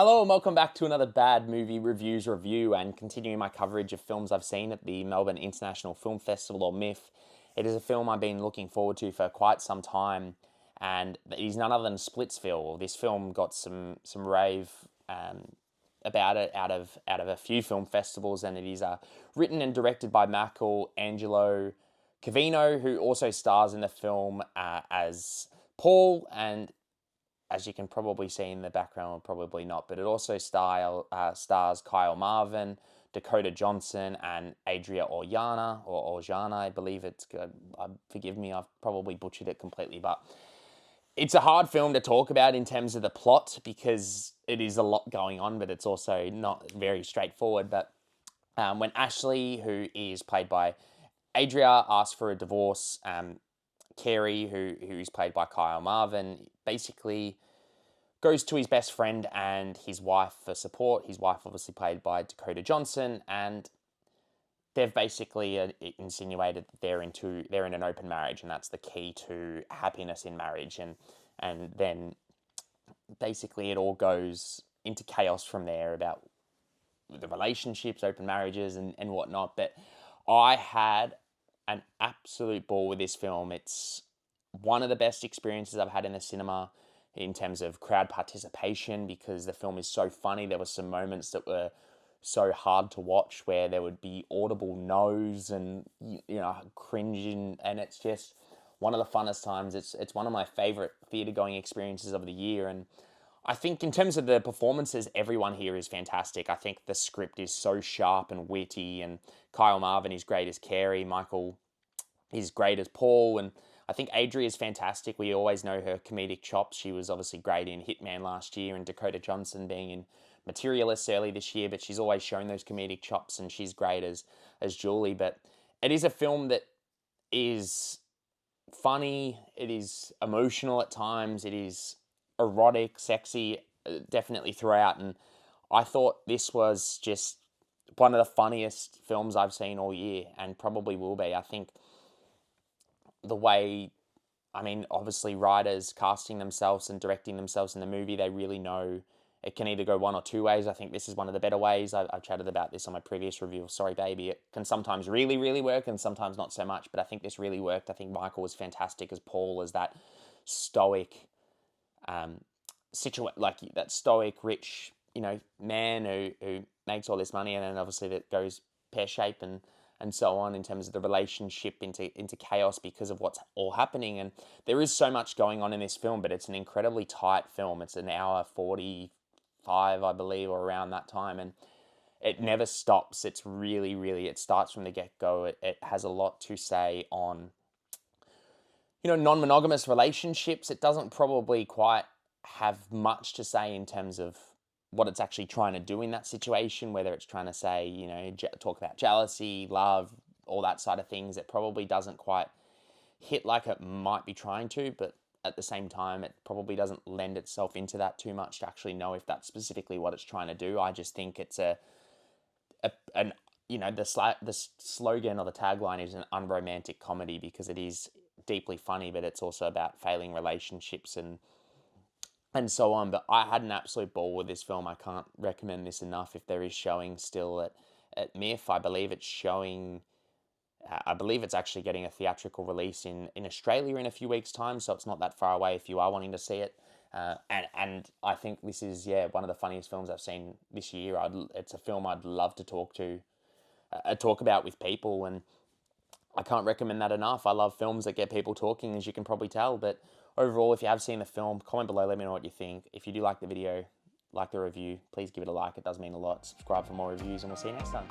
Hello and welcome back to another Bad Movie Reviews review and continuing my coverage of films I've seen at the Melbourne International Film Festival, or MIFF. It is a film I've been looking forward to for quite some time, and it is none other than Splitsville. This film got some rave about it out of a few film festivals, and it is written and directed by Angelo Cavino, who also stars in the film as Paul, and as you can probably see in the background, or probably not, but it also stars Kyle Marvin, Dakota Johnson, and Adria Orjana, I believe it's good. Forgive me, I've probably butchered it completely, but it's a hard film to talk about in terms of the plot because it is a lot going on, but it's also not very straightforward. But when Ashley, who is played by Adria, asks for a divorce, Carey, who is played by Kyle Marvin, basically goes to his best friend and his wife for support. His wife, obviously played by Dakota Johnson, and they've basically insinuated that they're in an open marriage, and that's the key to happiness in marriage. And then basically it all goes into chaos from there about the relationships, open marriages, and whatnot. But I had an absolute ball with this film. It's one of the best experiences I've had in the cinema in terms of crowd participation, because the film is so funny. There were some moments that were so hard to watch where there would be audible no's and cringing, and it's just one of the funnest times. It's one of my favorite theater going experiences of the year, and I think in terms of the performances, everyone here is fantastic. I think the script is so sharp and witty, and Kyle Marvin is great as Carey, Michael is great as Paul, and I think Adria is fantastic. We always know her comedic chops. She was obviously great in Hitman last year, and Dakota Johnson being in Materialists early this year, but she's always shown those comedic chops, and she's great as Julie. But it is a film that is funny, it is emotional at times, it is erotic, sexy, definitely throughout, and I thought this was just one of the funniest films I've seen all year, and probably will be. I think the way, obviously writers casting themselves and directing themselves in the movie, they really know it can either go one or two ways. I think this is one of the better ways. I've chatted about this on my previous review of Sorry Baby. It can sometimes really, really work and sometimes not so much, but I think this really worked. I think Michael was fantastic as Paul, as that stoic, that stoic, rich, man who makes all this money, and then obviously that goes pear-shaped and so on in terms of the relationship into chaos because of what's all happening. And there is so much going on in this film, but it's an incredibly tight film. It's an hour 45, I believe, or around that time, and it never stops. It's really, really, it starts from the get-go. It has a lot to say on, non-monogamous relationships. It doesn't probably quite have much to say in terms of what it's actually trying to do in that situation, whether it's trying to say, talk about jealousy, love, all that side of things. It probably doesn't quite hit like it might be trying to, but at the same time, it probably doesn't lend itself into that too much to actually know if that's specifically what it's trying to do. I just think it's the slogan or the tagline is an unromantic comedy, because it is deeply funny, but it's also about failing relationships and so on. But I had an absolute ball with this film. I can't recommend this enough. If there is showing still at MIFF, I believe it's showing, I believe it's actually getting a theatrical release in Australia in a few weeks' time, so it's not that far away if you are wanting to see it. And I think this is, one of the funniest films I've seen this year. It's a film I'd love to talk about with people, and I can't recommend that enough. I love films that get people talking, as you can probably tell. But overall, if you have seen the film, comment below, let me know what you think. If you do like the video, like the review, please give it a like. It does mean a lot. Subscribe for more reviews, and we'll see you next time.